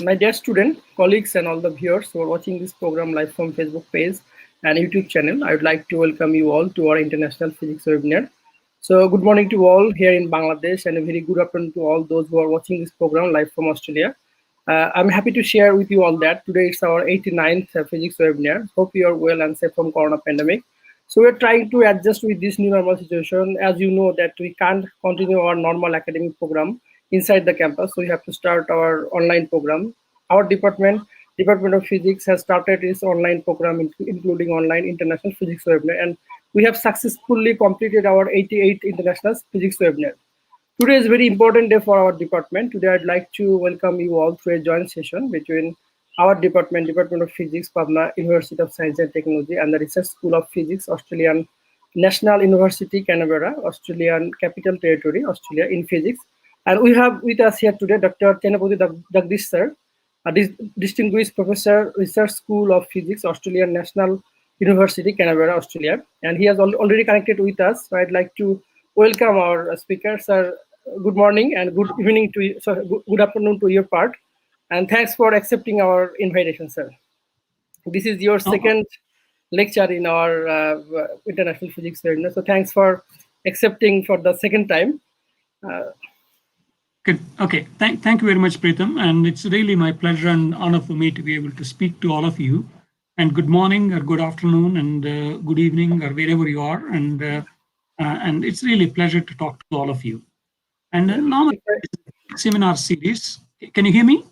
My dear student, colleagues, and all the viewers who are watching this program live from Facebook page and YouTube channel, I would like to welcome you all to our International Physics webinar. So, good morning to all here in Bangladesh, and a very good afternoon to all those who are watching this program live from Australia. I'm happy to share with you all that today it's our 89th physics webinar. Hope you are well and safe from Corona pandemic. So we're trying to adjust with this new normal situation. As you know that we can't continue our normal academic program inside the campus, so we have to start our online program. Our Department of Physics has started its online program, including online international physics webinar, and we have successfully completed our 88th international physics webinar. Today is a very important day for our department. Today I'd like to welcome you all to a joint session between our Department of Physics, Pabna, University of Science and Technology, and the Research School of Physics, Australian National University, Canberra, Australian Capital Territory, Australia, in physics. And we have with us here today Dr. Chennupati Jagadish sir, a distinguished professor, Research School of Physics, Australian National University, Canberra, Australia. And he has already connected with us. So I'd like to welcome our speaker, sir. Good morning and good evening to you. So good afternoon to your part. And thanks for accepting our invitation, sir. This is your second lecture in our International Physics webinar. So thanks for accepting for the second time. Good. Okay. Thank you very much, Pretam. And it's really my pleasure and honor for me to be able to speak to all of you. And good morning or good afternoon and good evening or wherever you are. And it's really a pleasure to talk to all of you. And normally seminar series. Can you hear me?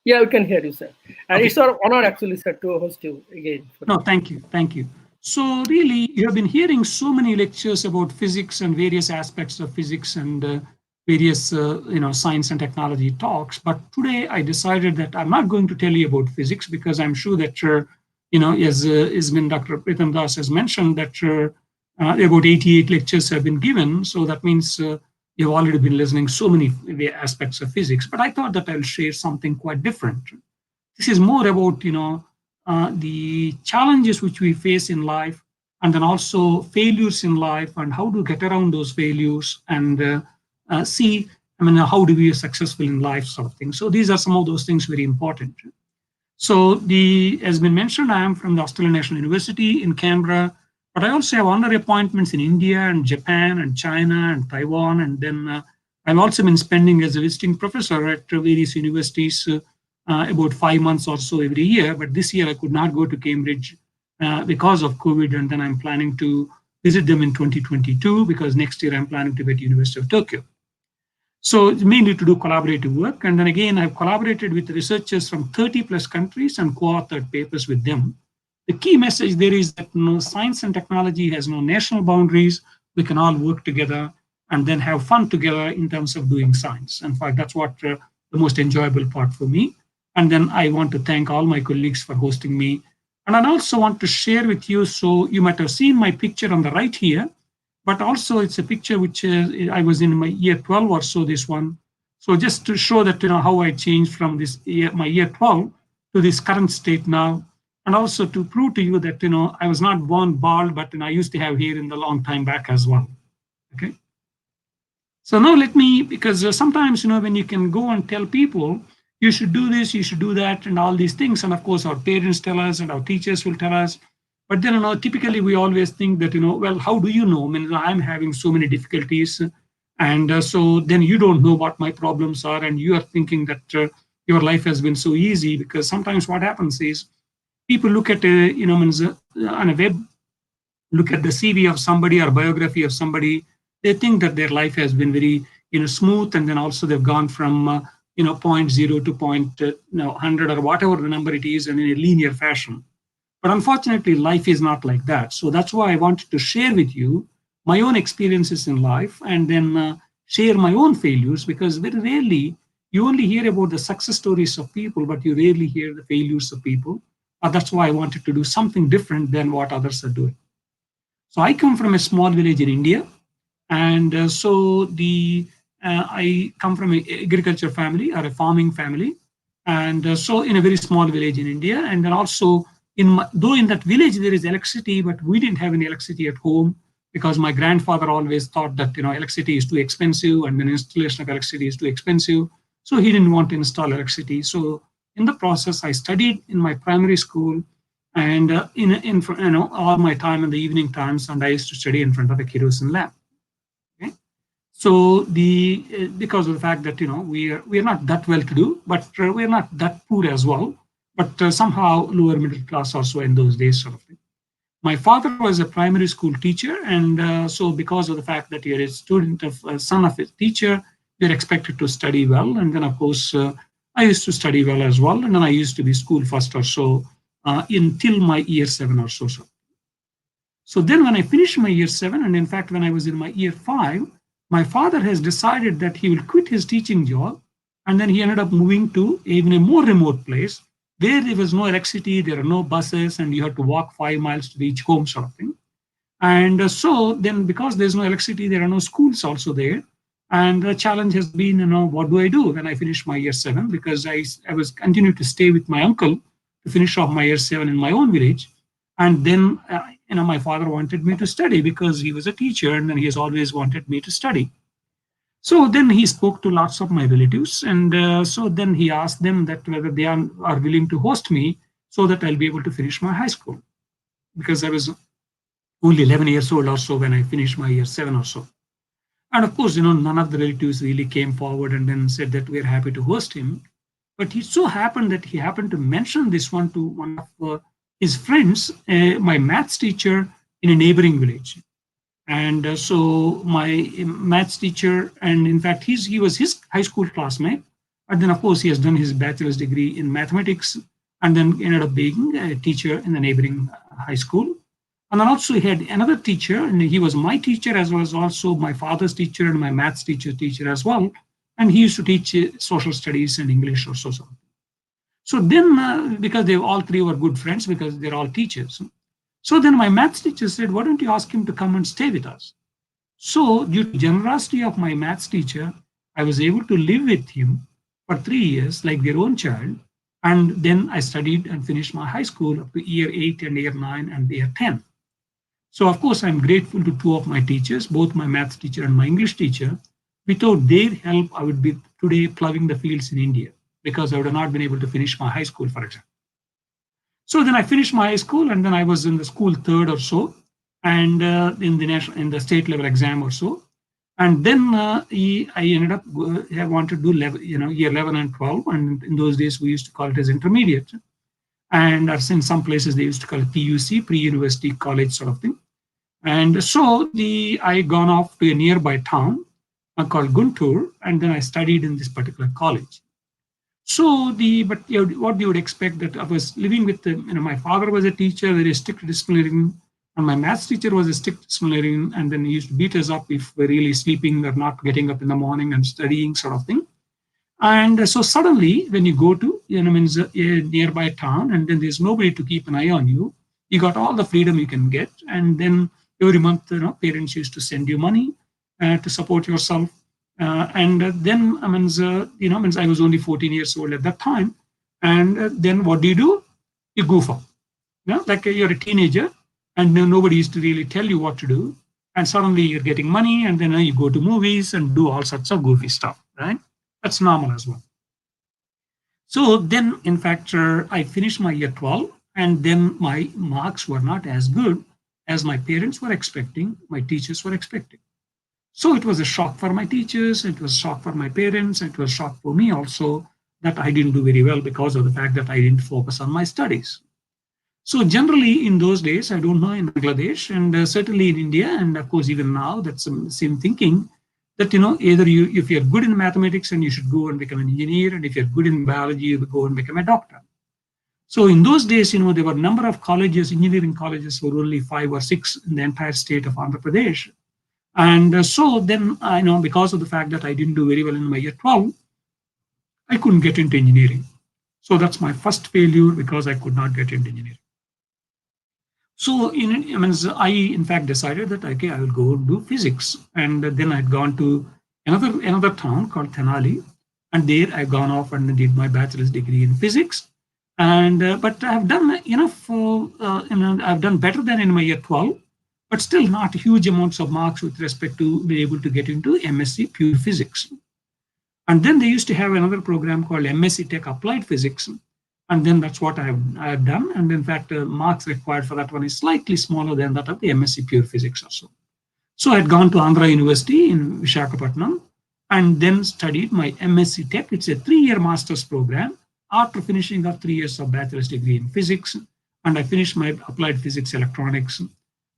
Yeah, we can hear you, sir. And okay. It's our honor actually, sir, to host you again. No, thank you. Thank you. So really, you have been hearing so many lectures about physics and various aspects of physics and various science and technology talks. But today I decided that I'm not going to tell you about physics because I'm sure that, as been Dr. Pretam Das has mentioned, that about 88 lectures have been given. So that means you've already been listening so many aspects of physics. But I thought that I'll share something quite different. This is more about, the challenges which we face in life, and then also failures in life and how to get around those failures and see, how do we be successful in life sort of thing. So these are some of those things very important. So as been mentioned, I am from the Australian National University in Canberra, but I also have honorary appointments in India and Japan and China and Taiwan. And then I've also been spending as a visiting professor at various universities about 5 months or so every year. But this year I could not go to Cambridge because of COVID. And then I'm planning to visit them in 2022 because next year I'm planning to be at University of Tokyo. So it's mainly to do collaborative work. And then again, I've collaborated with researchers from 30 plus countries and co-authored papers with them. The key message there is that science and technology has no national boundaries. We can all work together and then have fun together in terms of doing science. In fact, that's what the most enjoyable part for me. And then I want to thank all my colleagues for hosting me. And I also want to share with you, so you might have seen my picture on the right here, but also it's a picture which I was in my year 12 or so, this one. So just to show that, how I changed from this year, my year 12 to this current state now. And also to prove to you that, I was not born bald, but I used to have hair in the long time back as well. Okay. So now because sometimes, when you can go and tell people, you should do this, you should do that, and all these things. And of course, our parents tell us and our teachers will tell us. But then, typically we always think that, well, how do you know? I'm having so many difficulties. And so then you don't know what my problems are. And you are thinking that your life has been so easy, because sometimes what happens is people look at, on a web, look at the CV of somebody or biography of somebody. They think that their life has been very, smooth. And then also they've gone from, 0.0 to 100 or whatever the number it is, and in a linear fashion. But unfortunately, life is not like that. So that's why I wanted to share with you my own experiences in life and then share my own failures, because very rarely you only hear about the success stories of people, but you rarely hear the failures of people. That's why I wanted to do something different than what others are doing. So I come from a small village in India. And I come from an agriculture family or a farming family. And so in a very small village in India. And then also, though in that village there is electricity, but we didn't have any electricity at home, because my grandfather always thought that electricity is too expensive and then installation of electricity is too expensive. So he didn't want to install electricity. So in the process, I studied in my primary school and all my time in the evening times, and I used to study in front of a kerosene lamp. Okay? So because of the fact that we are not that well to do, but we are not that poor as well, but somehow lower middle class also in those days, sort of thing. My father was a primary school teacher, and so because of the fact that you're a student of son of a teacher, you're expected to study well. And then, of course, I used to study well as well, and then I used to be school first or so until my year 7 or so. So then when I finished my year 7, and in fact, when I was in my year 5, my father has decided that he will quit his teaching job, and then he ended up moving to even a more remote place where there was no electricity, there are no buses, and you have to walk 5 miles to reach home, sort of thing. And so then, because there's no electricity, there are no schools also there. And the challenge has been, what do I do when I finish my year 7? Because I was continuing to stay with my uncle to finish off my year 7 in my own village. And then, my father wanted me to study because he was a teacher, and then he has always wanted me to study. So then he spoke to lots of my relatives, and so then he asked them that whether they are willing to host me so that I'll be able to finish my high school, because I was only 11 years old or so when I finished my year 7 or so. And of course, none of the relatives really came forward and then said that we're happy to host him. But it so happened that he happened to mention this one to one of his friends, my maths teacher in a neighboring village. And so my maths teacher, and in fact, he was his high school classmate. And then, of course, he has done his bachelor's degree in mathematics and then ended up being a teacher in the neighboring high school. And then also he had another teacher, and he was my teacher as well as also my father's teacher and my maths teacher as well. And he used to teach social studies and English or so. So then, because they all three were good friends because they're all teachers. So then my maths teacher said, why don't you ask him to come and stay with us? So due to generosity of my maths teacher, I was able to live with him for 3 years like their own child. And then I studied and finished my high school up to year 8 and year 9 and year 10. So of course, I'm grateful to two of my teachers, both my maths teacher and my English teacher. Without their help, I would be today plowing the fields in India because I would have not been able to finish my high school, for example. So then I finished my high school, and then I was in the school 3rd or so, and in the state level exam or so. And then I ended up I wanted to do year 11 and 12, and in those days we used to call it as intermediate. And in some places they used to call it PUC, pre-university college sort of thing. And so I gone off to a nearby town called Guntur, and then I studied in this particular college. So what you would expect, that I was living with my father was a teacher, very strict disciplinarian, and my maths teacher was a strict disciplinarian, and then he used to beat us up if we're really sleeping or not getting up in the morning and studying, sort of thing. And so suddenly, when you go to a nearby town, and then there's nobody to keep an eye on you, you got all the freedom you can get, and then every month, parents used to send you money to support yourself. And then, I was only 14 years old at that time. And then what do? You goof up. Like you're a teenager, and nobody used to really tell you what to do. And suddenly you're getting money, and then you go to movies and do all sorts of goofy stuff, right? That's normal as well. So then, in fact, I finished my year 12, and then my marks were not as good as my parents were expecting, my teachers were expecting. So it was a shock for my teachers, it was a shock for my parents, it was a shock for me also that I didn't do very well because of the fact that I didn't focus on my studies. So generally in those days, I don't know in Bangladesh, and certainly in India, and of course even now, that's the same thinking, that either if you're good in mathematics, and you should go and become an engineer, and if you're good in biology, you go and become a doctor. So in those days, there were a number of colleges, engineering colleges were only 5 or 6 in the entire state of Andhra Pradesh. And so then, because of the fact that I didn't do very well in my year 12, I couldn't get into engineering. So that's my first failure, because I could not get into engineering. So I in fact decided that, okay, I will go and do physics. And then I'd gone to another town called Thenali, and there I've gone off and did my bachelor's degree in physics. And but I've done enough. I've done better than in my year 12. But still not huge amounts of marks with respect to being able to get into MSc Pure Physics. And then they used to have another program called MSc Tech Applied Physics, And then that's what I've done. And in fact, marks required for that one is slightly smaller than that of the MSc Pure Physics or so. So I had gone to Andhra University in Visakhapatnam and then studied my MSc Tech. It's a 3-year master's program after finishing up 3 years of bachelor's degree in physics. And I finished my applied physics electronics.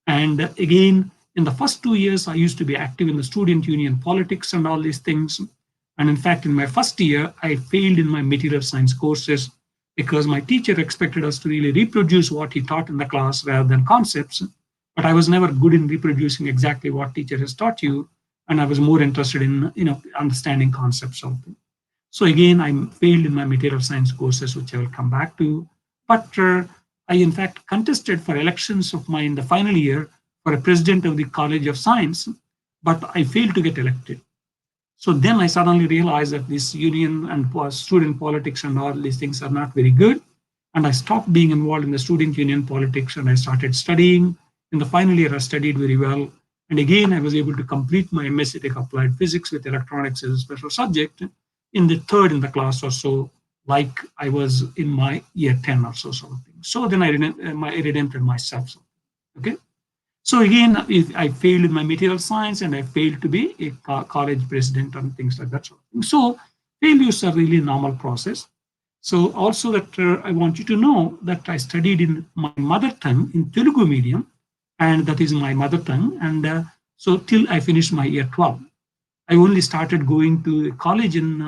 And again, in the first 2 years, I used to be active in the student union politics and all these things. And in fact, in my first year, I failed in my material science courses because my teacher expected us to really reproduce what he taught in the class rather than concepts. But I was never good in reproducing exactly what teacher has taught you. And I was more interested in understanding concepts of them. So again, I failed in my material science courses, which I will come back to. But I, in fact, contested for elections of mine in the final year for a president of the College of Science, but I failed to get elected. So then I suddenly realized that this union and student politics and all these things are not very good. And I stopped being involved in the student union politics and I started studying. In the final year, I studied very well. And again, I was able to complete my MSc Tech Applied Physics with electronics as a special subject in the third in the class or so, like I was in my year 10 or so sort of thing. So then I redeemed myself. Okay. So again, I failed in my material science and I failed to be a college president and things like that sort of thing. So failures are really a normal process. So also that I want you to know that I studied in my mother tongue in Telugu medium, and that is my mother tongue. And so till I finished my year 12, I only started going to college in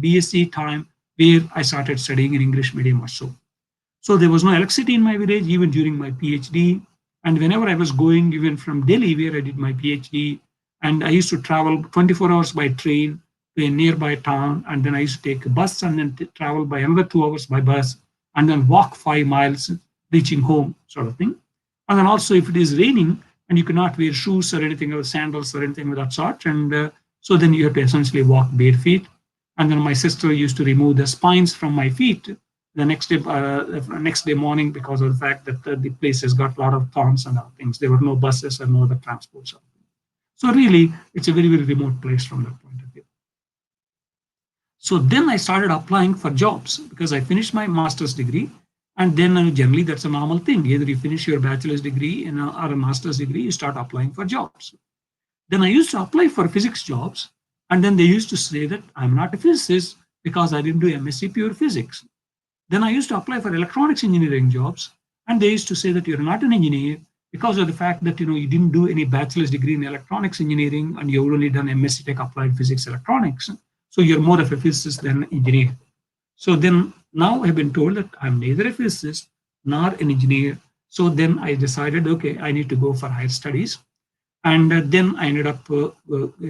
BSc time where I started studying in English medium or so. So there was no electricity in my village even during my PhD. And whenever I was going, even from Delhi, where I did my PhD, and I used to travel 24 hours by train to a nearby town, and then I used to take a bus and then travel by another 2 hours by bus, and then walk 5 miles, reaching home, sort of thing. And then also, if it is raining and you cannot wear shoes or anything, or sandals or anything of that sort, and so then you have to essentially walk bare feet. And then my sister used to remove the spines from my feet the next day morning because of the fact that the place has got a lot of thorns and other things. There were no buses and no other transports. So really, it's a very, very remote place from that point of view. So then I started applying for jobs because I finished my master's degree. And then generally, that's a normal thing. Either you finish your bachelor's degree or a master's degree, you start applying for jobs. Then I used to apply for physics jobs. And then they used to say that I'm not a physicist because I didn't do MSc Pure Physics. Then I used to apply for electronics engineering jobs, and they used to say that you're not an engineer because of the fact that you didn't do any bachelor's degree in electronics engineering and you've only done MSc Tech Applied Physics Electronics. So you're more of a physicist than an engineer. So then now I've been told that I'm neither a physicist nor an engineer. So then I decided, okay, I need to go for higher studies. And then I ended up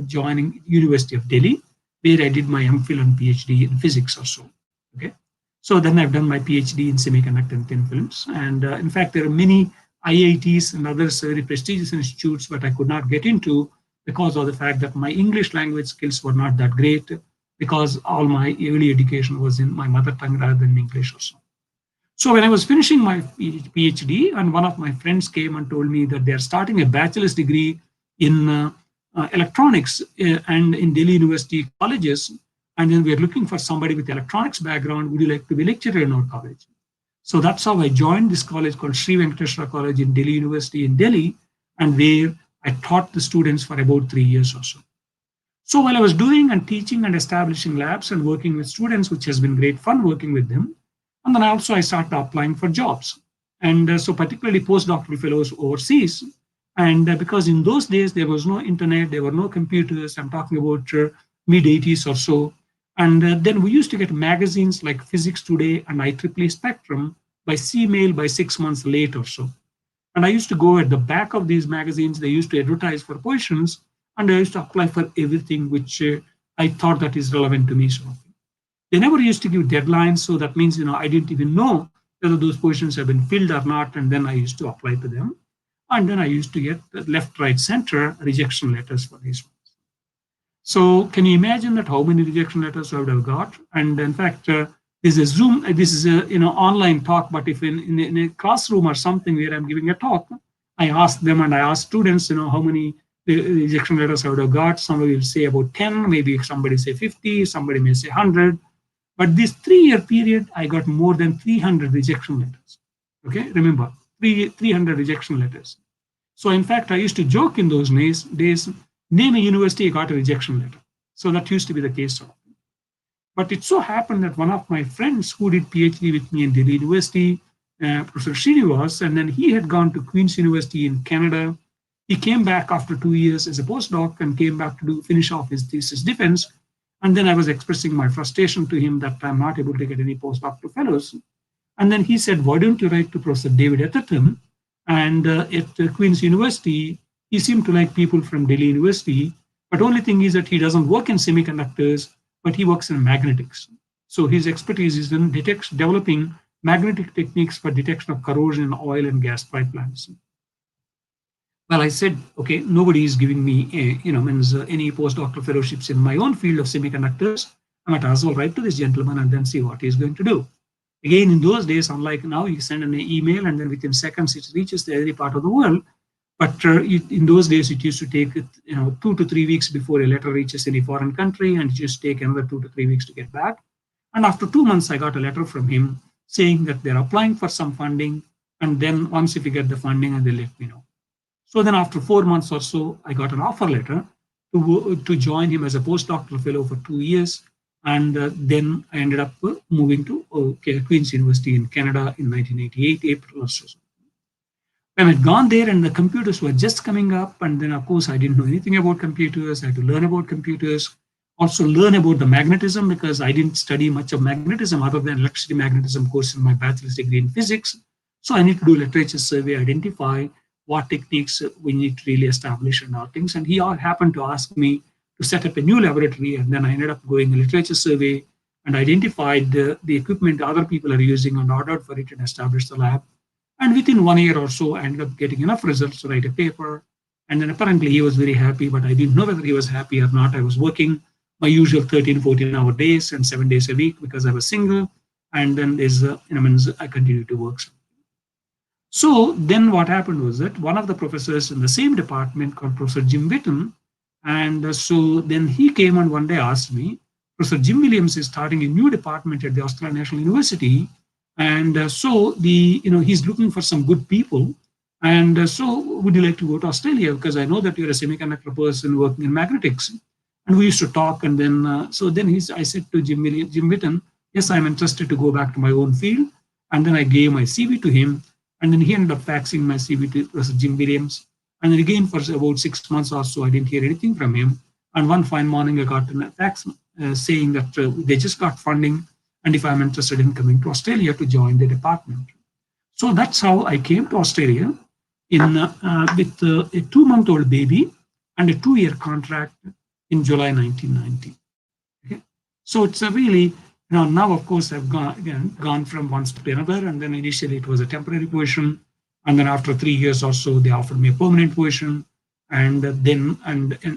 joining University of Delhi, where I did my MPhil and PhD in physics or so. Okay. So then I've done my PhD in semiconductor and thin films. And in fact, there are many IITs and other very prestigious institutes that I could not get into because of the fact that my English language skills were not that great because all my early education was in my mother tongue rather than English or so. So when I was finishing my PhD, and one of my friends came and told me that they're starting a bachelor's degree in electronics and in Delhi University colleges, and then we're looking for somebody with electronics background. Would you like to be a lecturer in our college? So that's how I joined this college called Sri Venkateswara College in Delhi University in Delhi, and where I taught the students for about 3 years or so. So while I was doing and teaching and establishing labs and working with students, which has been great fun working with them, and then also I started applying for jobs. And so particularly postdoctoral fellows overseas. And because in those days, there was no internet, there were no computers. I'm talking about mid-80s or so. And then we used to get magazines like Physics Today and IEEE Spectrum by C-mail by 6 months late or so. And I used to go at the back of these magazines. They used to advertise for positions, and I used to apply for everything which I thought that is relevant to me. So they never used to give deadlines. So that means, I didn't even know whether those positions have been filled or not. And then I used to apply to them. And then I used to get left, right, center rejection letters for these ones. So can you imagine that how many rejection letters I would have got? And in fact, this is a Zoom, this is a online talk, but if in a classroom or something where I'm giving a talk, I ask them and I ask students, how many rejection letters I would have got. Somebody will say about 10, maybe somebody say 50, somebody may say 100. But this 3-year period, I got more than 300 rejection letters. Okay, remember, 300 rejection letters. So in fact, I used to joke in those days, name a university, I got a rejection letter. So that used to be the case. But it so happened that one of my friends who did PhD with me in Delhi University, Professor Srinivas, and then he had gone to Queen's University in Canada. He came back after 2 years as a postdoc and came back to finish off his thesis defense. And then I was expressing my frustration to him that I'm not able to get any postdoctoral fellows. And then he said, why don't you write to Professor David Atherton? And at Queen's University, he seemed to like people from Delhi University. But only thing is that he doesn't work in semiconductors, but he works in magnetics. So his expertise is in developing magnetic techniques for detection of corrosion in oil and gas pipelines. Well, I said, okay, nobody is giving me, any postdoctoral fellowships in my own field of semiconductors. I might as well write to this gentleman and then see what he's going to do. Again, in those days, unlike now, you send an email and then within seconds it reaches to every part of the world. But in those days, it used to take 2 to 3 weeks before a letter reaches any foreign country, and it used to take another 2 to 3 weeks to get back. And after 2 months, I got a letter from him saying that they're applying for some funding, and then once if you get the funding, and they let me know. So then after 4 months or so, I got an offer letter to join him as a postdoctoral fellow for 2 years. And then I ended up moving to Queen's University in Canada in 1988, April or so. I had gone there and the computers were just coming up. And then, of course, I didn't know anything about computers. I had to learn about computers, also learn about the magnetism, because I didn't study much of magnetism other than electricity magnetism course in my bachelor's degree in physics. So I need to do literature survey, identify what techniques we need to really establish and all things. And he happened to ask me to set up a new laboratory. And then I ended up going a literature survey and identified the equipment other people are using and ordered for it and established the lab. And within 1 year or so, I ended up getting enough results to write a paper. And then apparently he was very happy, but I didn't know whether he was happy or not. I was working my usual 13, 14-hour days and 7 days a week because I was single. And then I continued to work. So then what happened was that one of the professors in the same department called Professor Jim Whitten, and so then he came and one day asked me, Professor Jim Williams is starting a new department at the Australian National University. And so he's looking for some good people. And so would you like to go to Australia? Because I know that you're a semiconductor person working in magnetics. And we used to talk. And then, I said to Jim Whitten, yes, I'm interested to go back to my own field. And then I gave my CV to him. And then he ended up faxing my CV to Professor Jim Williams. And then again, for about 6 months or so, I didn't hear anything from him. And one fine morning, I got a fax saying that they just got funding, and if I'm interested in coming to Australia to join the department. So that's how I came to Australia with a 2-month-old baby and a 2-year contract in July 1990. Okay? So it's a really, now of course I've gone from one step to another, and then initially it was a temporary position, and then after 3 years or so they offered me a permanent position, and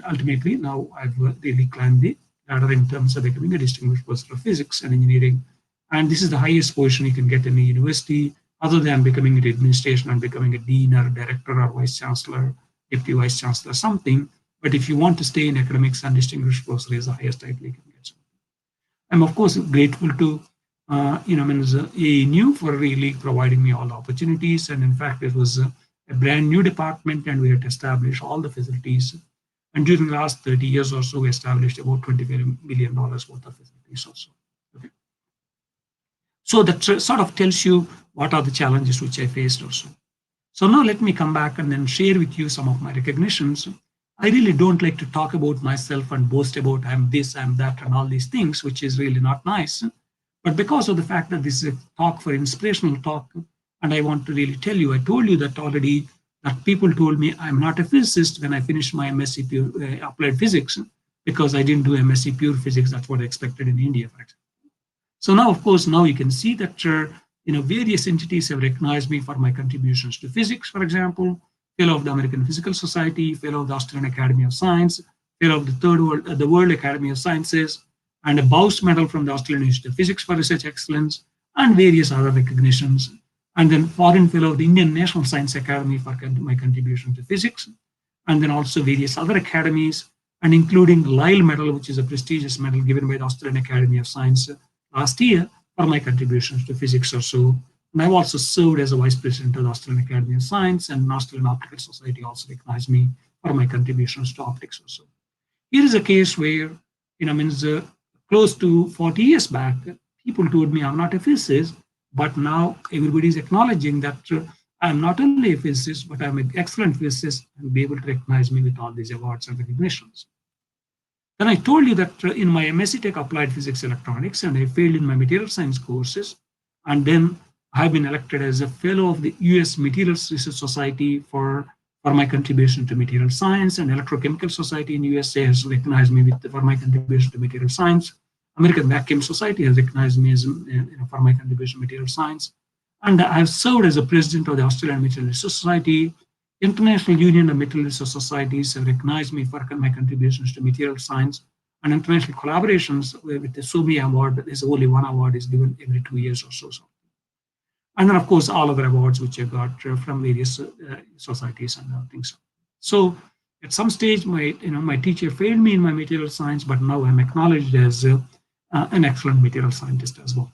ultimately now I've really climbed the ladder in terms of becoming a distinguished professor of physics and engineering, and this is the highest position you can get in a university, other than becoming an administration and becoming a dean or a director or vice chancellor, deputy vice chancellor, something. But if you want to stay in academics, and distinguished professor is the highest title you can get. I'm of course grateful to ANU for really providing me all the opportunities. And in fact, it was a brand new department, and we had to establish all the facilities. And during the last 30 years or so, we established about $25 million worth of facilities also. Okay. So that sort of tells you what are the challenges which I faced also. So now let me come back and then share with you some of my recognitions. I really don't like to talk about myself and boast about I'm this, I'm that, and all these things, which is really not nice. But because of the fact that this is a talk for inspirational talk, and I want to really tell you, I told you that already, that people told me I'm not a physicist when I finished my MSc Pure Applied Physics, because I didn't do MSc Pure Physics. That's what I expected in India, for example. So now, of course, now you can see that various entities have recognized me for my contributions to physics, for example, Fellow of the American Physical Society, Fellow of the Australian Academy of Science, Fellow of the World Academy of Sciences, and a Bausch Medal from the Australian Institute of Physics for Research Excellence, and various other recognitions. And then Foreign Fellow of the Indian National Science Academy for my contribution to physics, and then also various other academies, and including Lyell Medal, which is a prestigious medal given by the Australian Academy of Science, last year for my contributions to physics or so. And I've also served as a vice president of the Australian Academy of Science, and Australian Optical Society also recognized me for my contributions to optics or so. Here is a case where, close to 40 years back, people told me I'm not a physicist, but now everybody is acknowledging that I'm not only a physicist, but I'm an excellent physicist and be able to recognize me with all these awards and recognitions. Then I told you that in my MSc Tech Applied Physics Electronics, and I failed in my material science courses, and then I've been elected as a fellow of the US Materials Research Society for my contribution to material science, and Electrochemical Society in USA has recognized me for my contribution to material science. American Vacuum Society has recognized me as for my contribution to material science. And I've served as a president of the Australian Material Research Society. International Union of Material Research Societies have recognized me for my contributions to material science, and international collaborations with the SOMI award. There's only one award is given every 2 years or so. And then, of course, all other awards which I got from various societies and other things. So at some stage, my teacher failed me in my material science, but now I'm acknowledged as an excellent material scientist as well.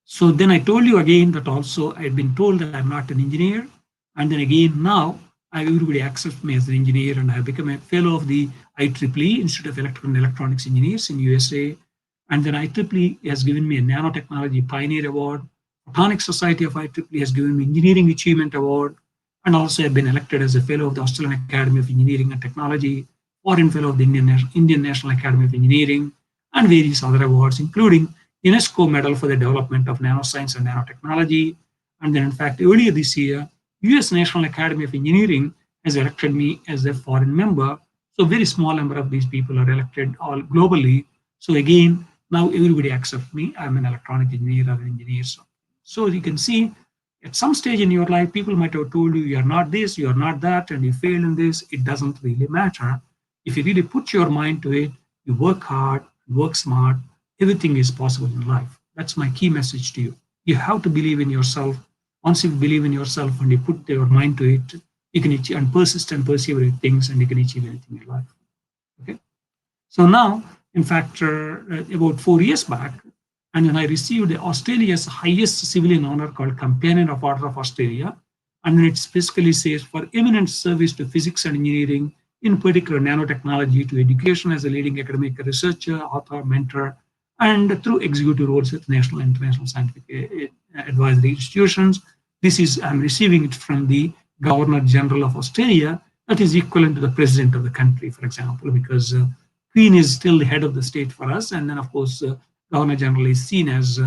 So then I told you again that also I've been told that I'm not an engineer. And then again, now everybody accepts me as an engineer, and I've become a fellow of the IEEE, Institute of Electrical and Electronics Engineers in USA. And then IEEE has given me a Nanotechnology Pioneer Award. Photonics Society of IEEE has given me Engineering Achievement Award. And also I've been elected as a fellow of the Australian Academy of Engineering and Technology, foreign fellow of the Indian National Academy of Engineering, and various other awards, including UNESCO Medal for the Development of Nanoscience and Nanotechnology. And then in fact, earlier this year, US National Academy of Engineering has elected me as a foreign member. So a very small number of these people are elected all globally. So again, now everybody accepts me. I'm an electronic engineer or an engineer. So you can see at some stage in your life, people might have told you, you're not this, you're not that, and you fail in this. It doesn't really matter. If you really put your mind to it, you work hard, work smart, everything is possible in life. That's my key message to you. You have to believe in yourself. Once you believe in yourself and you put your mind to it, you can achieve and persist and persevere with things, and you can achieve anything in life. Okay. So now, in fact, about 4 years back, and then I received Australia's highest civilian honor called Companion of Order of Australia. And then it specifically says for eminent service to physics and engineering, in particular nanotechnology, to education as a leading academic researcher, author, mentor, and through executive roles with national and international scientific advisory institutions. This is, I'm receiving it from the Governor General of Australia, that is equivalent to the president of the country, for example, because Queen is still the head of the state for us. And then, of course, Governor General is seen as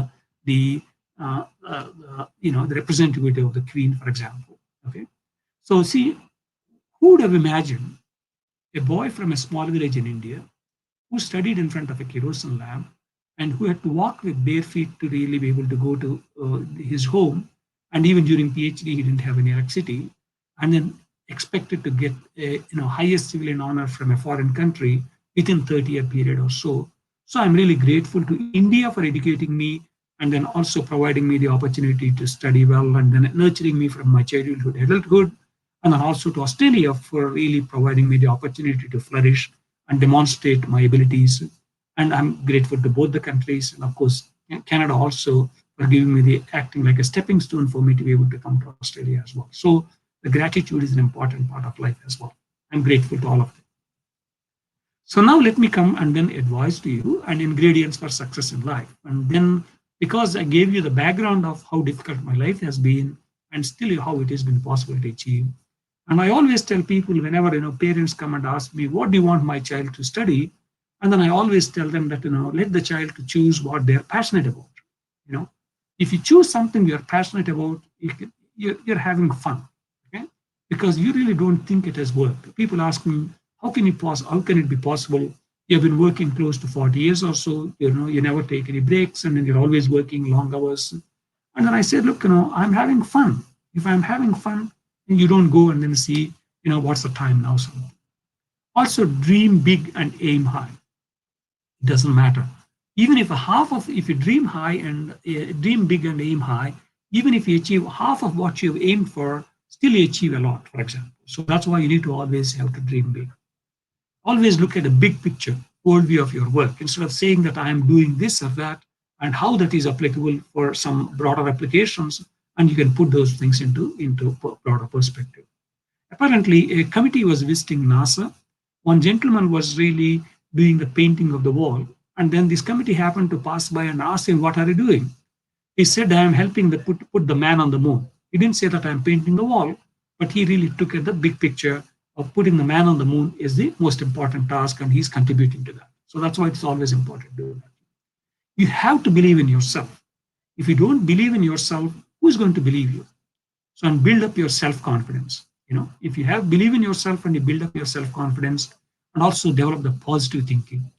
the representative of the Queen, for example. Okay, so see, who would have imagined a boy from a small village in India who studied in front of a kerosene lamp and who had to walk with bare feet to really be able to go to his home, and even during PhD he didn't have any electricity, and then expected to get a highest civilian honor from a foreign country within 30-year period or so. So I'm really grateful to India for educating me, and then also providing me the opportunity to study well, and then nurturing me from my childhood, adulthood, and then also to Australia for really providing me the opportunity to flourish and demonstrate my abilities. And I'm grateful to both the countries, and of course, Canada also for giving me the acting like a stepping stone for me to be able to come to Australia as well. So the gratitude is an important part of life as well. I'm grateful to all of them. So now let me come and then advise to you and ingredients for success in life. And then because I gave you the background of how difficult my life has been and still how it has been possible to achieve. And I always tell people whenever parents come and ask me, what do you want my child to study? And then I always tell them that let the child to choose what they're passionate about. If you choose something you're passionate about, you're having fun. Okay? Because you really don't think it has worked. People ask me, how can it be possible? You've been working close to 40 years or so, you never take any breaks, and then you're always working long hours. And then I said, look, I'm having fun. If I'm having fun, then you don't go and then see, what's the time now. So also dream big and aim high. It doesn't matter. Even if if you dream high and dream big and aim high, even if you achieve half of what you've aimed for, still you achieve a lot, for example. So that's why you need to always have to dream big. Always look at the big picture. worldview of your work instead of saying that I am doing this or that and how that is applicable for some broader applications, and you can put those things into broader perspective. Apparently, a committee was visiting NASA. One gentleman was really doing the painting of the wall, and then this committee happened to pass by and asked him, "What are you doing?" He said, "I am helping put the man on the moon." He didn't say that I am painting the wall, but he really took at the big picture of putting the man on the moon is the most important task, and he's contributing to that. So that's why it's always important to do that. You have to believe in yourself. If you don't believe in yourself, who's going to believe you? So, and build up your self-confidence. If you believe in yourself and you build up your self-confidence, and also develop the positive thinking.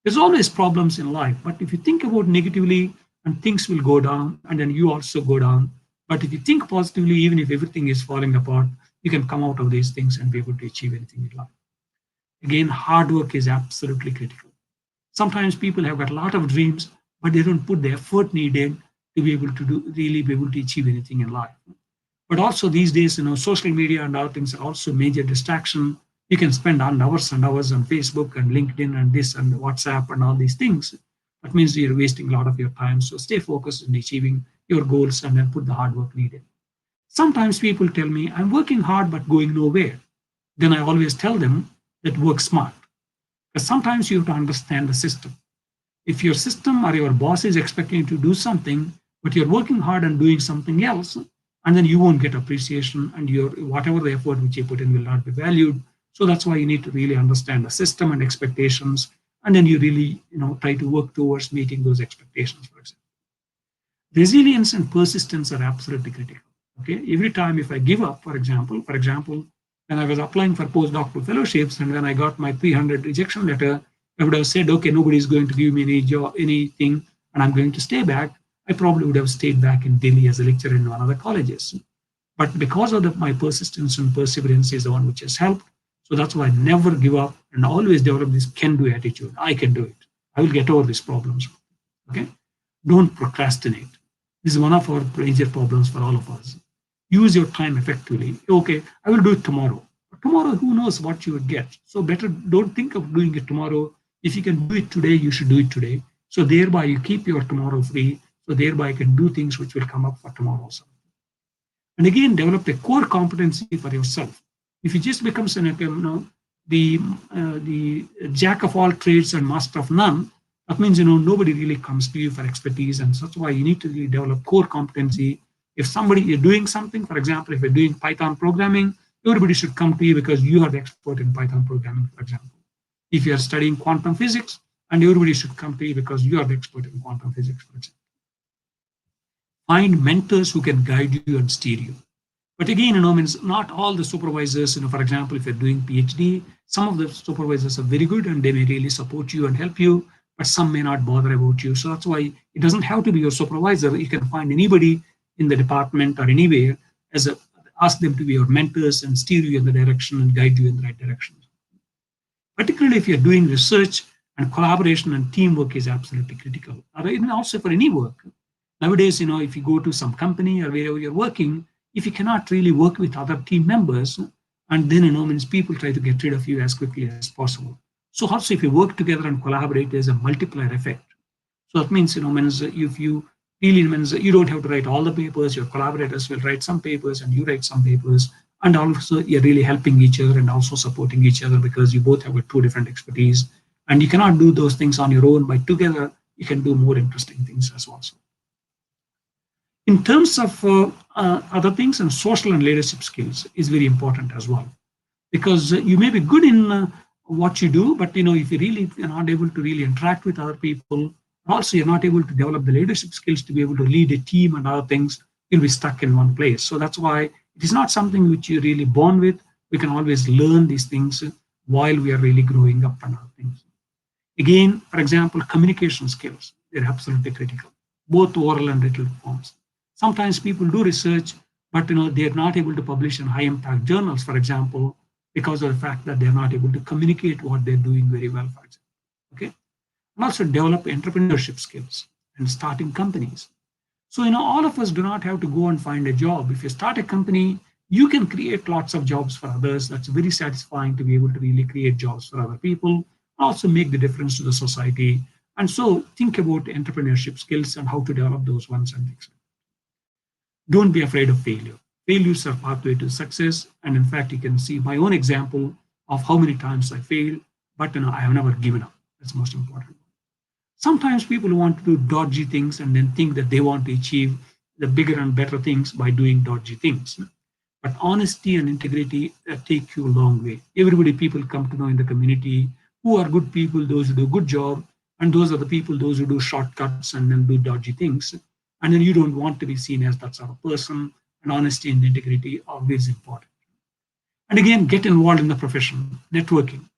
There's always problems in life, but if you think about negatively, and things will go down, and then you also go down. But if you think positively, even if everything is falling apart, you can come out of these things and be able to achieve anything in life. Again, hard work is absolutely critical. Sometimes people have got a lot of dreams, but they don't put the effort needed to be able to really be able to achieve anything in life. But also these days, social media and other things are also major distraction. You can spend hours and hours on Facebook and LinkedIn and this and WhatsApp and all these things. That means you're wasting a lot of your time. So stay focused on achieving your goals and then put the hard work needed. Sometimes people tell me, I'm working hard but going nowhere. Then I always tell them that work smart. Because sometimes you have to understand the system. If your system or your boss is expecting you to do something, but you're working hard and doing something else, and then you won't get appreciation, and your whatever the effort which you put in will not be valued. So that's why you need to really understand the system and expectations, and then you really try to work towards meeting those expectations, for example. Resilience and persistence are absolutely critical. Okay, every time if I give up, for example, when I was applying for postdoctoral fellowships and when I got my 300 rejection letter, I would have said, okay, nobody is going to give me any job, anything, and I'm going to stay back. I probably would have stayed back in Delhi as a lecturer in one of the colleges. But because of my persistence and perseverance is the one which has helped. So that's why I never give up and always develop this can-do attitude. I can do it. I will get over these problems. Okay? Don't procrastinate. This is one of our major problems for all of us. Use your time effectively. Okay, I will do it tomorrow. But tomorrow, who knows what you would get? So better don't think of doing it tomorrow. If you can do it today, you should do it today. So thereby you keep your tomorrow free. So thereby you can do things which will come up for tomorrow also. And again, develop a core competency for yourself. If you just become the jack of all trades and master of none, that means nobody really comes to you for expertise, and that's why you need to really develop core competency. If you're doing something, for example, if you're doing Python programming, everybody should come to you because you are the expert in Python programming, for example. If you're studying quantum physics, and everybody should come to you because you are the expert in quantum physics, for example. Find mentors who can guide you and steer you. But again, means not all the supervisors, for example, if you're doing PhD, some of the supervisors are very good and they may really support you and help you, but some may not bother about you. So that's why it doesn't have to be your supervisor. You can find anybody in the department or anywhere ask them to be your mentors and steer you in the direction and guide you in the right direction. Particularly if you're doing research, and collaboration and teamwork is absolutely critical. And also for any work. Nowadays, if you go to some company or wherever you're working, if you cannot really work with other team members, and then means people try to get rid of you as quickly as possible. So also if you work together and collaborate, there's a multiplier effect. So that means means if you really means you don't have to write all the papers, your collaborators will write some papers and you write some papers, and also you're really helping each other and also supporting each other because you both have two different expertise, and you cannot do those things on your own, but together you can do more interesting things as well. In terms of other things, and social and leadership skills is very important as well, because you may be good in what you do, but if you're not able to really interact with other people, also you're not able to develop the leadership skills to be able to lead a team and other things, you'll be stuck in one place. So that's why it is not something which you're really born with. We can always learn these things while we are really growing up and other things. Again, for example, communication skills, they're absolutely critical, both oral and written forms. Sometimes people do research, but they're not able to publish in high impact journals, for example, because of the fact that they're not able to communicate what they're doing very well, for example. Okay, and also develop entrepreneurship skills and starting companies. So all of us do not have to go and find a job. If you start a company, you can create lots of jobs for others. That's very satisfying to be able to really create jobs for other people. also make the difference to the society. And so think about entrepreneurship skills and how to develop those ones and things. Don't be afraid of failure. Failures are pathway to success. And in fact, you can see my own example of how many times I failed, but I have never given up. That's most important. Sometimes people want to do dodgy things and then think that they want to achieve the bigger and better things by doing dodgy things. But honesty and integrity take you a long way. Everybody people come to know in the community who are good people, those who do a good job, and those are the people, those who do shortcuts and then do dodgy things. And then you don't want to be seen as that sort of person. And honesty and integrity are always important. And again, get involved in the profession, networking.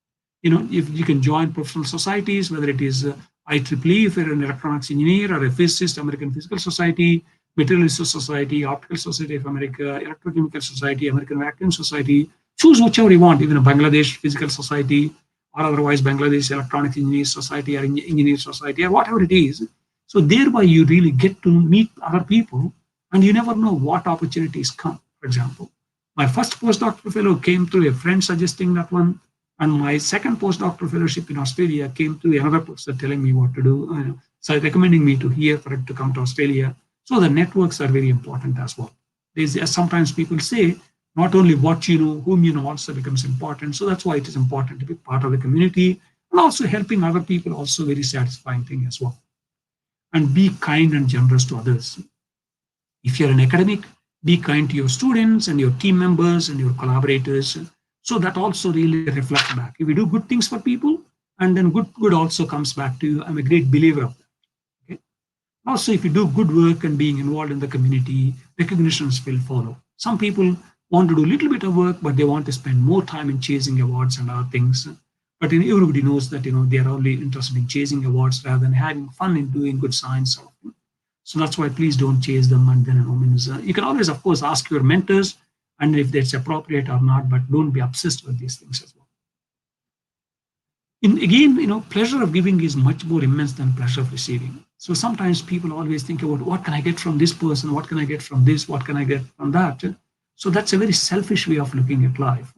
If you can join professional societies, whether it is IEEE, if you're an electronics engineer, or a physicist, American Physical Society, Materialist Society, Optical Society of America, Electrochemical Society, American Vacuum Society, choose whichever you want, even a Bangladesh Physical Society, or otherwise Bangladesh Electronics Engineers Society or Engineer Society, or whatever it is. So thereby you really get to meet other people, and you never know what opportunities come. For example, my first postdoctoral fellow came through a friend suggesting that one, and my second postdoctoral fellowship in Australia came through another person telling me what to do, so recommending me to here for it to come to Australia. So the networks are very important as well. As sometimes people say, not only what you know, whom you know also becomes important. So that's why it is important to be part of the community, and also helping other people, also very satisfying thing as well. And be kind and generous to others. If you're an academic, be kind to your students and your team members and your collaborators. So that also really reflects back. If you do good things for people, and then good also comes back to you. I'm a great believer of that. Okay? Also, if you do good work and being involved in the community, recognitions will follow. Some people want to do a little bit of work, but they want to spend more time in chasing awards and other things. But everybody knows that they are only interested in chasing awards rather than having fun in doing good science. So that's why please don't chase them. And then you can always, of course, ask your mentors, and if that's appropriate or not, but don't be obsessed with these things as well. Again, pleasure of giving is much more immense than pleasure of receiving. So sometimes people always think about what can I get from this person, what can I get from this, what can I get from that. So that's a very selfish way of looking at life.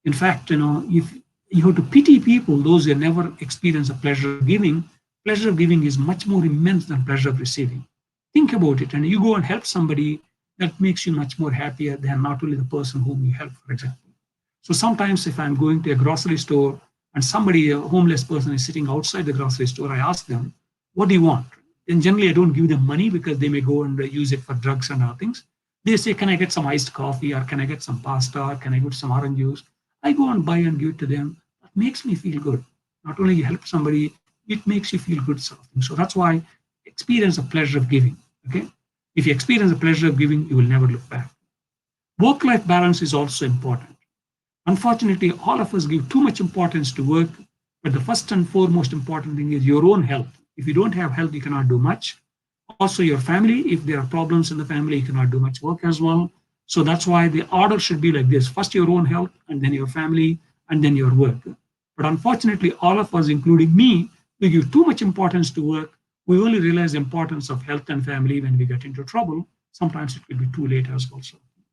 In fact, if you have to pity people, those who never experience a pleasure of giving is much more immense than pleasure of receiving. Think about it, and you go and help somebody, that makes you much more happier than not only the person whom you help, for example. So sometimes if I'm going to a grocery store and somebody, a homeless person, is sitting outside the grocery store, I ask them, what do you want? And generally I don't give them money because they may go and use it for drugs and other things. They say, can I get some iced coffee, or can I get some pasta, or can I get some orange juice? I go and buy and give it to them. That makes me feel good. Not only you help somebody, it makes you feel good. So that's why experience the pleasure of giving. Okay, if you experience the pleasure of giving, you will never look back. Work-life balance is also important. Unfortunately, all of us give too much importance to work, but the first and foremost important thing is your own health. If you don't have health, you cannot do much. Also, your family, if there are problems in the family, you cannot do much work as well. So that's why the order should be like this: first your own health, and then your family, and then your work. But unfortunately, all of us, including me, we give too much importance to work. We only realize the importance of health and family when we get into trouble. Sometimes it will be too late as well.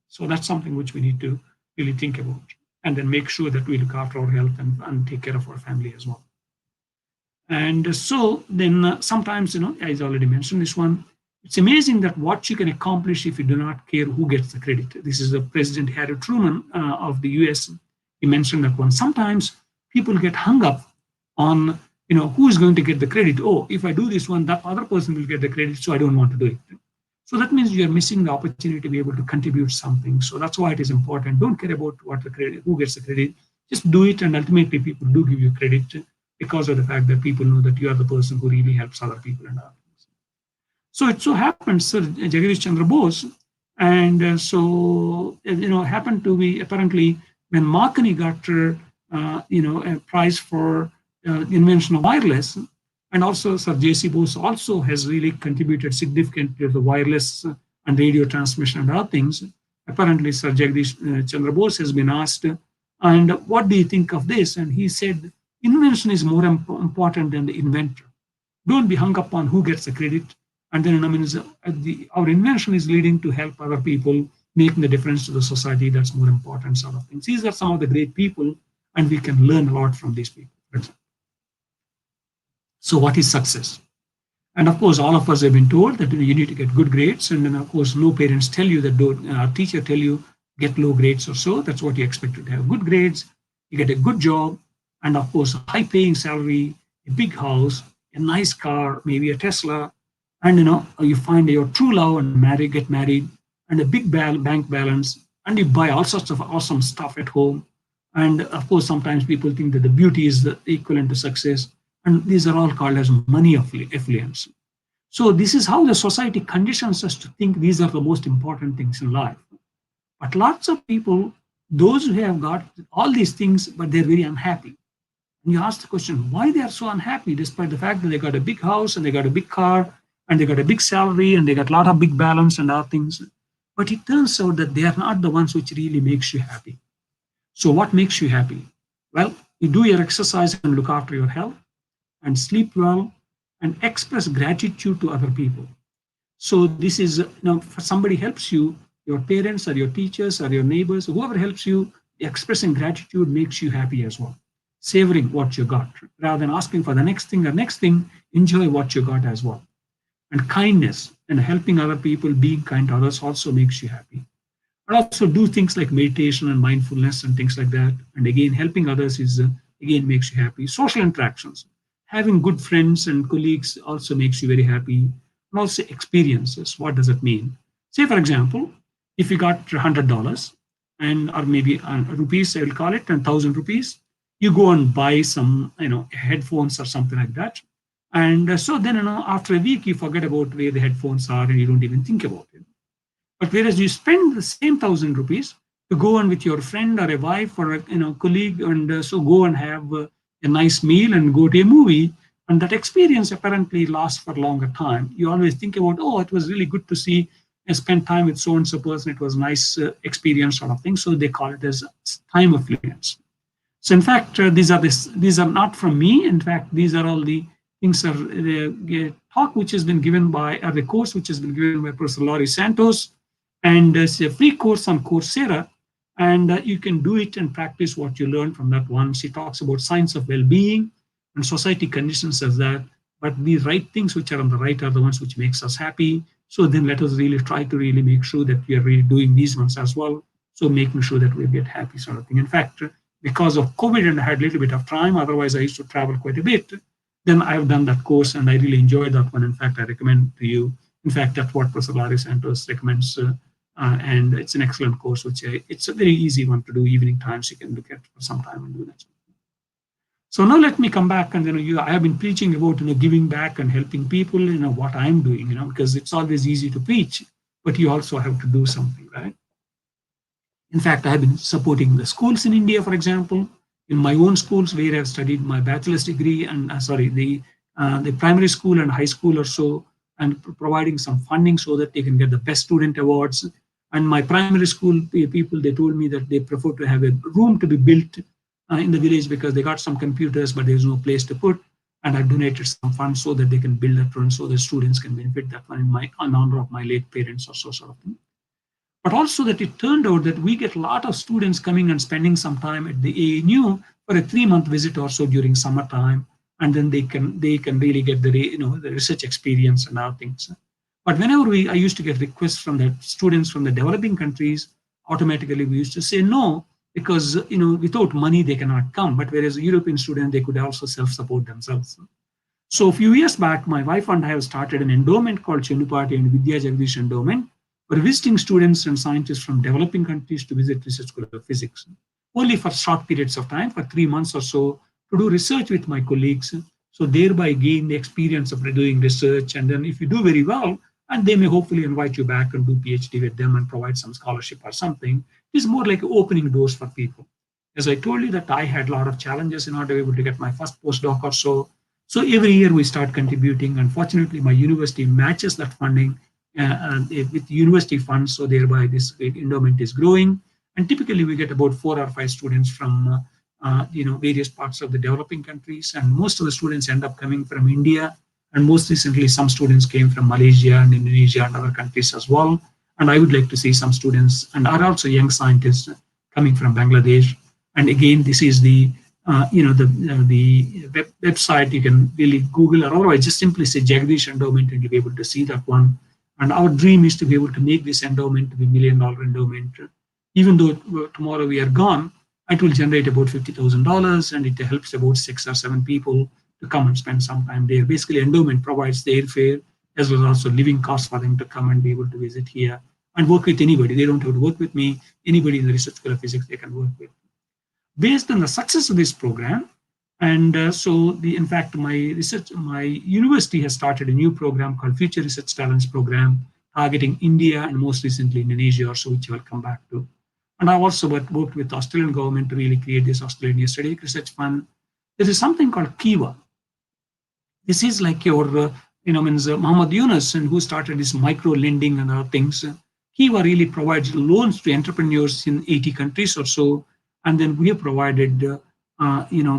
So that's something which we need to really think about, and then make sure that we look after our health and take care of our family as well. And so then sometimes, as I already mentioned this one, it's amazing that what you can accomplish if you do not care who gets the credit. This is the President Harry Truman of the US. He mentioned that one. Sometimes people get hung up on who is going to get the credit. Oh, if I do this one, that other person will get the credit, so I don't want to do it. So that means you're missing the opportunity to be able to contribute something. So that's why it is important. Don't care about what the credit, who gets the credit. Just do it, and ultimately people do give you credit because of the fact that people know that you are the person who really helps other people and other things. So it so happens, Sir Jagadish Chandra Bose, and happened to be apparently when Marconi got a prize for invention of wireless, and also Sir J.C. Bose also has really contributed significantly to the wireless and radio transmission and other things. Apparently, Sir Jagadish Chandra Bose has been asked, and what do you think of this? And he said, invention is more important than the inventor. Don't be hung up on who gets the credit. And then our invention is leading to help other people, making the difference to the society. That's more important sort of things. These are some of the great people, and we can learn a lot from these people. So what is success? And of course, all of us have been told that you need to get good grades. And then, of course, no parents tell you that, teacher tell you get low grades or so. That's what you expect to have good grades. You get a good job, and of course, a high paying salary, a big house, a nice car, maybe a Tesla, and you find your true love and get married, and a big bank balance, and you buy all sorts of awesome stuff at home. And of course, sometimes people think that the beauty is the equivalent to success, and these are all called as money affluence. So this is how the society conditions us to think these are the most important things in life. But lots of people, those who have got all these things, but they're very unhappy. And you ask the question, why they are so unhappy, despite the fact that they got a big house and they got a big car and they got a big salary and they got a lot of big balance and other things. But it turns out that they are not the ones which really makes you happy. So what makes you happy? Well, you do your exercise and look after your health and sleep well and express gratitude to other people. So this is, if somebody helps you, your parents or your teachers or your neighbors, whoever helps you, expressing gratitude makes you happy as well. Savoring what you got, rather than asking for the next thing or next thing, enjoy what you got as well. And kindness and helping other people, being kind to others also makes you happy. And also do things like meditation and mindfulness and things like that. And again, helping others is, again, makes you happy. Social interactions, having good friends and colleagues also makes you very happy. And also experiences. What does it mean? Say, for example, if you got $100 and or maybe rupees, I will call it 1,000 rupees, you go and buy some, headphones or something like that. And so then, after a week, you forget about where the headphones are and you don't even think about it. But whereas you spend the same 1,000 rupees to go on with your friend or a wife or a colleague and so go and have a nice meal and go to a movie, and that experience apparently lasts for a longer time. You always think about, oh, it was really good to see and spend time with so-and-so person. It was a nice experience sort of thing. So they call it as time affluence. So in fact, these are not from me. In fact, these are all the things are the talk which has been given by, the course which has been given by Professor Laurie Santos, and it's a free course on Coursera, and you can do it and practice what you learn from that one. She talks about science of well-being and society conditions as that, but the right things which are on the right are the ones which makes us happy. So then let us really try to really make sure that we are really doing these ones as well. So making sure that we get happy sort of thing. In fact, because of COVID and I had a little bit of time, otherwise I used to travel quite a bit, then I've done that course and I really enjoyed that one. In fact, I recommend to you. In fact, that's what Professor Laurie Santos recommends. And it's an excellent course, which it's a very easy one to do evening times. You can look at for some time and do that. So now let me come back and I have been preaching about giving back and helping people, what I'm doing, because it's always easy to preach, but you also have to do something, right? In fact, I have been supporting the schools in India, for example, in my own schools where I've studied my bachelor's degree and the primary school and high school or so, and providing some funding so that they can get the best student awards. And my primary school people, they told me that they prefer to have a room to be built in the village because they got some computers, but there's no place to put. And I donated some funds so that they can build that one so the students can benefit that one in honor of my late parents or so sort of thing. But also that it turned out that we get a lot of students coming and spending some time at the ANU for a 3-month visit or so during summertime, and then they can really get the the research experience and other things. But whenever I used to get requests from the students from the developing countries, automatically we used to say no, because without money they cannot come. But whereas a European student, they could also self-support themselves. So a few years back, my wife and I have started an endowment called Chennupati and Vidya Jagadish Endowment, for visiting students and scientists from developing countries to visit research school of physics, only for short periods of time, for 3 months or so, to do research with my colleagues. So thereby gain the experience of doing research. And then if you do very well, and they may hopefully invite you back and do PhD with them and provide some scholarship or something. It's more like opening doors for people. As I told you that I had a lot of challenges in order to be able to get my first postdoc or so. So every year we start contributing. Unfortunately, my university matches that funding with university funds. So thereby this endowment is growing. And typically we get about 4 or 5 students from various parts of the developing countries. And most of the students end up coming from India. And most recently, some students came from Malaysia and Indonesia and other countries as well. And I would like to see some students and are also young scientists coming from Bangladesh. And again, this is the the website, you can really Google, or otherwise just simply say Jagadish Endowment and you'll be able to see that one. And our dream is to be able to make this endowment to be $1 million endowment. Even though tomorrow we are gone, it will generate about $50,000 and it helps about 6 or 7 people to come and spend some time there. Basically, endowment provides the airfare as well as also living costs for them to come and be able to visit here and work with anybody. They don't have to work with me. Anybody in the research school of physics they can work with. Based on the success of this program, and in fact, my university has started a new program called Future Research Talents Program, targeting India and most recently Indonesia or so, which I will come back to. And I've also worked with the Australian government to really create this Australian Strategic Research Fund. There is something called Kiva. This is like your, Muhammad Yunus, and who started this micro lending and other things. Kiva really provides loans to entrepreneurs in 80 countries or so. And then we have provided,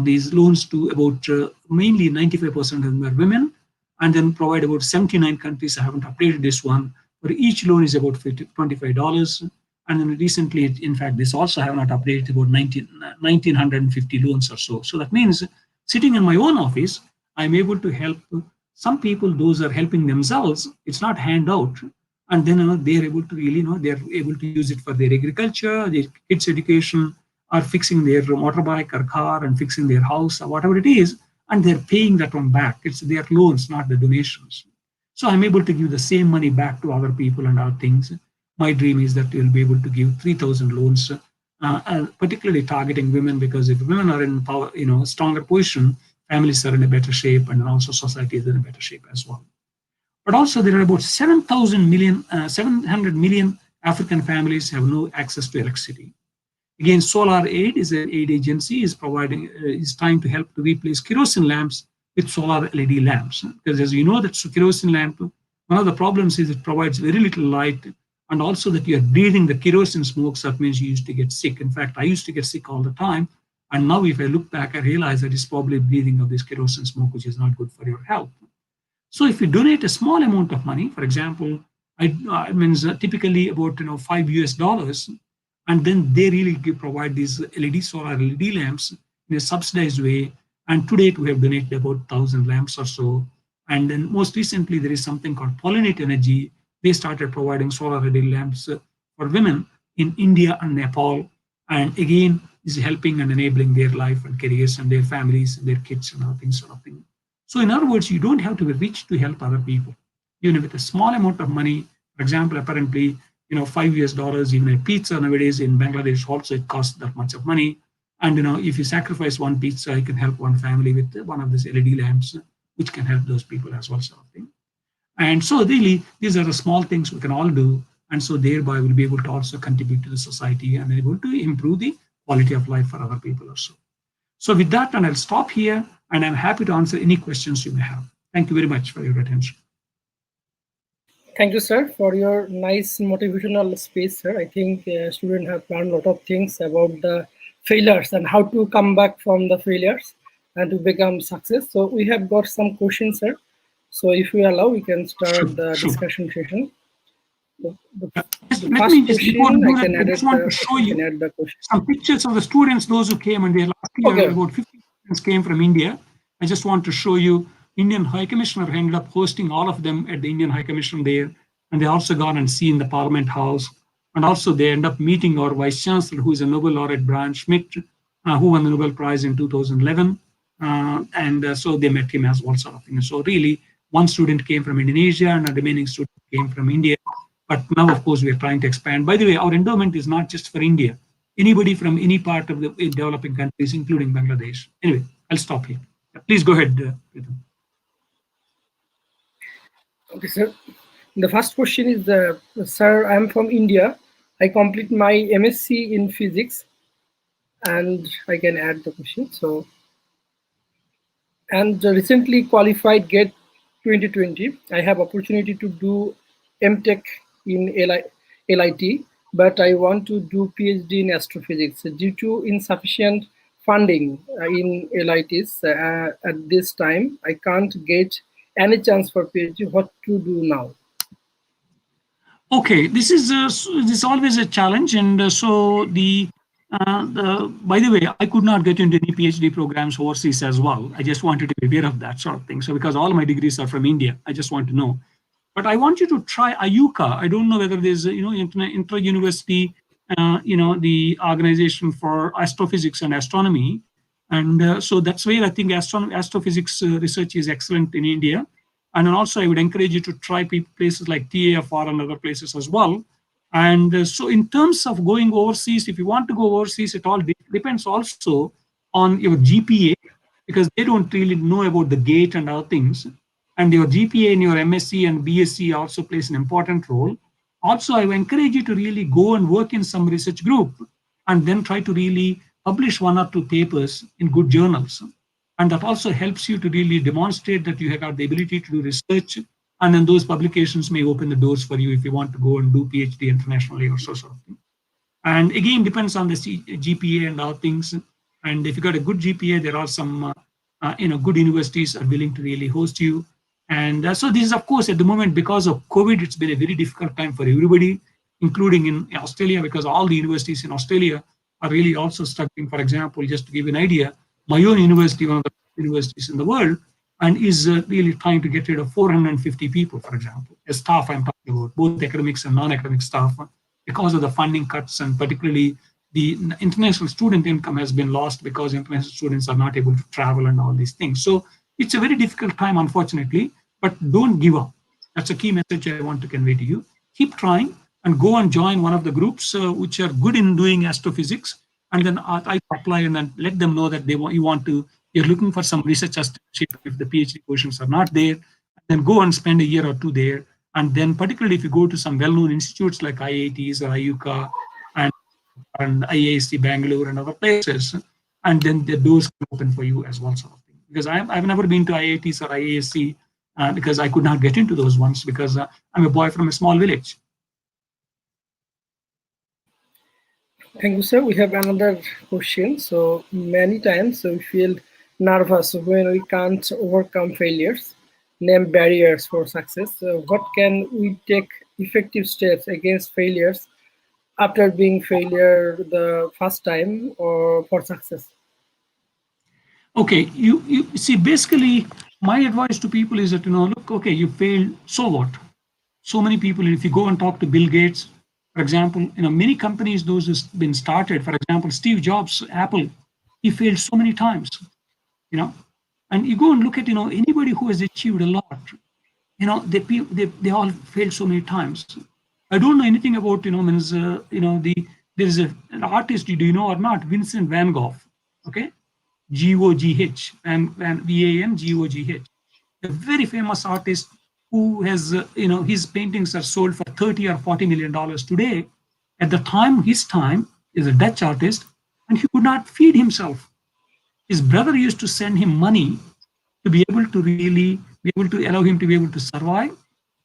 these loans to about mainly 95% of them are women, and then provide about 79 countries. I haven't updated this one, but each loan is about $25. And then recently, in fact, this also I have not updated, about 1,950 loans or so. So that means sitting in my own office, I'm able to help some people, those are helping themselves. It's not handout. And then they're able to really, they're able to use it for their agriculture, their kids' education, or fixing their motorbike or car and fixing their house or whatever it is, and they're paying that one back. It's their loans, not the donations. So I'm able to give the same money back to other people and other things. My dream is that we'll be able to give 3,000 loans, particularly targeting women, because if women are in power, stronger position, families are in a better shape, and also society is in a better shape as well. But also there are about 700 million African families have no access to electricity. Again, Solar Aid is an aid agency, is trying to help to replace kerosene lamps with solar LED lamps. Because as you know, that kerosene lamp, one of the problems is it provides very little light, and also that you're breathing the kerosene smoke, so that means you used to get sick. In fact, I used to get sick all the time. And now if I look back, I realize that it's probably breathing of this kerosene smoke, which is not good for your health. So if you donate a small amount of money, for example, it means typically about $5, and then they really provide these solar LED lamps in a subsidized way. And to date, we have donated about 1,000 lamps or so. And then most recently, there is something called Pollinate Energy. They started providing solar LED lamps for women in India and Nepal. And again, is helping and enabling their life and careers and their families and their kids and all things sort of thing. So in other words, you don't have to be rich to help other people. Even with a small amount of money, for example, apparently, $5, even a pizza nowadays in Bangladesh also it costs that much of money. And if you sacrifice one pizza, you can help one family with one of these LED lamps, which can help those people as well, sort of thing. And so really, these are the small things we can all do. And so thereby we'll be able to also contribute to the society and able to improve the quality of life for other people also. So with that, and I'll stop here, and I'm happy to answer any questions you may have. Thank you very much for your attention. Thank you, sir, for your nice motivational speech, sir. I think students have learned a lot of things about the failures and how to come back from the failures and to become success. So we have got some questions, sir. So if you allow, we can start the discussion session. The first question, I can add the question. Some pictures of the students, those who came, and last year about 50 students came from India. I just want to show you. Indian High Commissioner ended up hosting all of them at the Indian High Commission there. And they also gone and seen the Parliament House. And also they end up meeting our Vice Chancellor, who is a Nobel laureate, Brian Schmidt, who won the Nobel Prize in 2011. So they met him as well, sort of thing. So really, one student came from Indonesia and the remaining student came from India. But now, of course, we are trying to expand. By the way, our endowment is not just for India. Anybody from any part of the developing countries, including Bangladesh. Anyway, I'll stop here. Please go ahead, Pretam. Okay, sir. The first question is, sir, I'm from India. I complete my MSc in physics, and I can add the question. So, and recently qualified GATE 2020. I have opportunity to do MTech in LIT, but I want to do PhD in astrophysics. Due to insufficient funding in LITs at this time, I can't get any chance for PhD. What to do now? Okay, this is always a challenge, and so the By the way, I could not get into any PhD programs overseas as well. I just wanted to be aware of that sort of thing. So because all my degrees are from India, I just want to know. But I want you to try IUCA. I don't know whether there's, inter-university, the Organization for Astrophysics and Astronomy. And so that's where I think astrophysics research is excellent in India. And then also I would encourage you to try places like TAFR and other places as well. And so in terms of going overseas, if you want to go overseas, it all depends also on your GPA, because they don't really know about the gate and other things. And your GPA in your MSc and BSc also plays an important role. Also, I encourage you to really go and work in some research group and then try to really publish 1 or 2 papers in good journals. And that also helps you to really demonstrate that you have got the ability to do research. And then those publications may open the doors for you if you want to go and do PhD internationally or so sort of thing. And again, depends on the GPA and all things. And if you got a good GPA, there are some good universities are willing to really host you. And so this is, of course, at the moment, because of COVID, it's been a very difficult time for everybody, including in Australia, because all the universities in Australia are really also struggling. For example, just to give you an idea, my own university, one of the universities in the world, and is really trying to get rid of 450 people, for example, as staff I'm talking about, both academics and non-academic staff, because of the funding cuts, and particularly the international student income has been lost because international students are not able to travel and all these things. So it's a very difficult time, unfortunately, but don't give up. That's a key message I want to convey to you. Keep trying and go and join one of the groups which are good in doing astrophysics, and then I apply and then let them know that you're looking for some research assistantship if the PhD positions are not there, then go and spend a year or 2 there. And then particularly if you go to some well-known institutes like IITs or IUCA and IISc Bangalore and other places, and then the doors can open for you as well, sort of thing. Because I've never been to IITs or IISc because I could not get into those ones because I'm a boy from a small village. Thank you, sir. We have another question. So many times we feel nervous when we can't overcome failures, name barriers for success. So what can we take effective steps against failures after being failure the first time or for success? Okay, you see, basically, my advice to people is that, look, okay, you failed, so what? So many people, if you go and talk to Bill Gates, for example, many companies, those who've been started, for example, Steve Jobs, Apple, he failed so many times, and you go and look at, anybody who has achieved a lot, they all failed so many times. I don't know anything about, there's an artist, do you know or not, Vincent Van Gogh, okay? G-O-G-H, and V-A-N-G-O-G-H, a very famous artist who has, his paintings are sold for $30 or $40 million today. At the time, his time, is a Dutch artist, and he could not feed himself. His brother used to send him money to be able to really be able to allow him to be able to survive.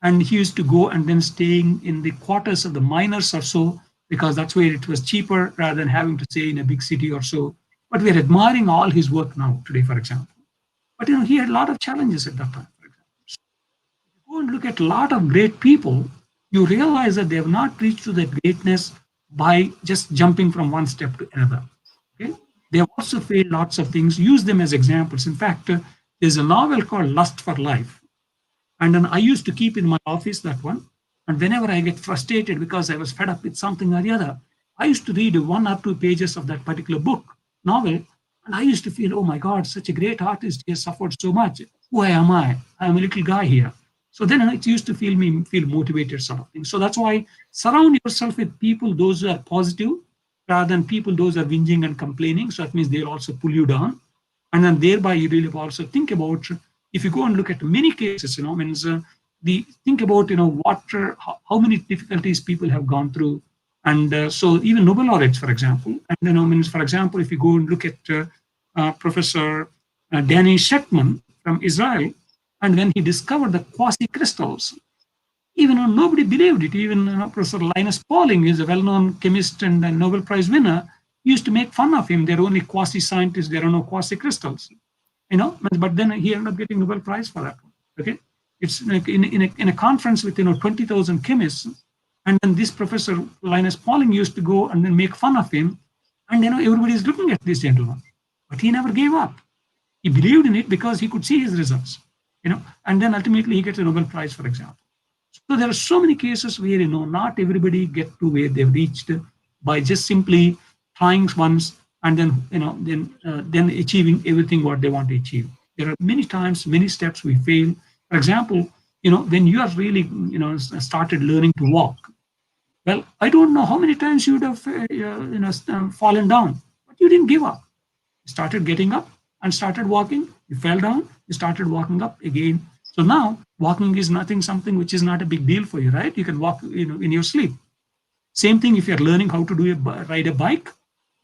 And he used to go and then staying in the quarters of the miners or so, because that's where it was cheaper rather than having to stay in a big city or so. But we're admiring all his work now today, for example. But he had a lot of challenges at that time, for example. So if you go and look at a lot of great people, you realize that they have not reached to that greatness by just jumping from one step to another. Okay? They have also failed lots of things. Use them as examples. In fact, there's a novel called Lust for Life. And then I used to keep in my office that one. And whenever I get frustrated because I was fed up with something or the other, I used to read 1 or 2 pages of that particular book, novel, and I used to feel, oh my God, such a great artist, he has suffered so much. Who am I? I'm a little guy here. So then it used to feel motivated sort of thing. So that's why surround yourself with people, those who are positive, rather than people, those who are whinging and complaining. So that means they'll also pull you down. And then thereby you really also think about, if you go and look at many cases, think about, how many difficulties people have gone through. And so even Nobel laureates, for example, and for example, if you go and look at Professor Danny Shechtman from Israel, and when he discovered the quasi-crystals, even nobody believed it. Even Professor Linus Pauling is a well-known chemist and a Nobel Prize winner, used to make fun of him. They're only quasi-scientists, there are no quasi-crystals. But then he ended up getting Nobel Prize for that one. Okay, it's like in a conference with 20,000 chemists, and then this Professor Linus Pauling used to go and then make fun of him And everybody is looking at this gentleman, but he never gave up. He believed in it because he could see his results, and then ultimately he gets a Nobel Prize, for example. So there are so many cases where not everybody get to where they've reached by just simply trying once and then achieving everything what they want to achieve. There are many times, many steps we fail. For example, when you are really started learning to walk, well, I don't know how many times you would have fallen down, but you didn't give up. You started getting up and started walking. You fell down, you started walking up again. So now walking is something which is not a big deal for you, right? You can walk in your sleep. Same thing if you're learning how to ride a bike.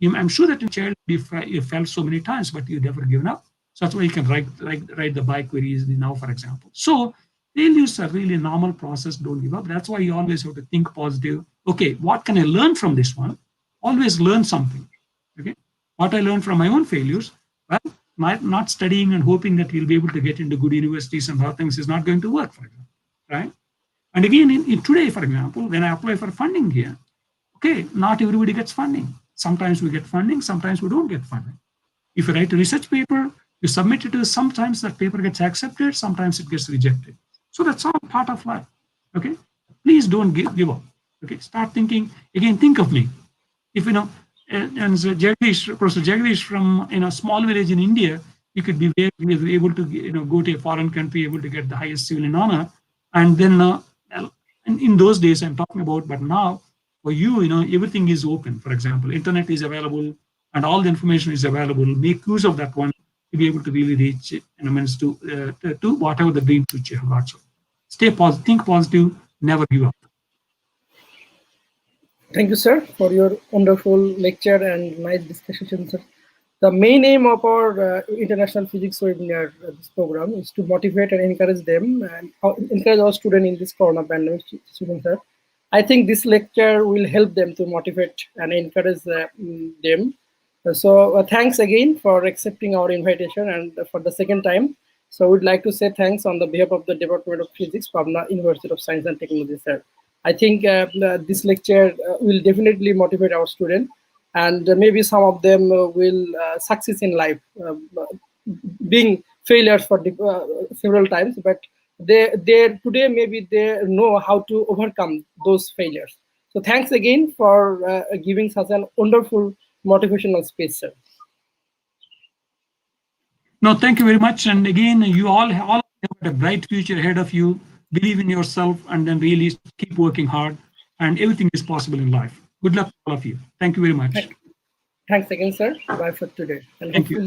I'm sure that in child you fell so many times, but you never given up. So that's why you can ride the bike very easily now, for example. So failures are really a normal process. Don't give up. That's why you always have to think positive. Okay, what can I learn from this one? Always learn something. Okay, what I learned from my own failures, well, not studying and hoping that you'll be able to get into good universities and how things is not going to work, for example, right? And again, in today, for example, when I apply for funding here, okay, not everybody gets funding. Sometimes we get funding, sometimes we don't get funding. If you write a research paper, you submit it to, sometimes that paper gets accepted, sometimes it gets rejected. So that's all part of life, okay? Please don't give up, okay? Start thinking, again, think of me. If, and so Jagadish, Professor Jagadish from a small village in India, you could be able to go to a foreign country, able to get the highest civilian honor, and then and in those days I'm talking about, but now for you, everything is open. For example, internet is available, and all the information is available. Make use of that one to be able to really reach to whatever the dream future you have got. So stay positive, think positive, never give up. Thank you, sir, for your wonderful lecture and nice discussion, sir. The main aim of our International Physics Webinar, this program, is to motivate and encourage them and encourage our students in this Corona pandemic. Students, sir, I think this lecture will help them to motivate and encourage them. So thanks again for accepting our invitation and for the second time. So we'd like to say thanks on the behalf of the Department of Physics, Pabna, University of Science and Technology, sir. I think this lecture will definitely motivate our students, and maybe some of them will succeed in life, being failures for several times, but today maybe they know how to overcome those failures. So thanks again for giving such a wonderful motivational speech, sir. No, thank you very much. And again, you all have a bright future ahead of you. Believe in yourself and then really keep working hard, and everything is possible in life. Good luck to all of you. Thank you very much. Thanks again, sir. Bye for today. And Thank you.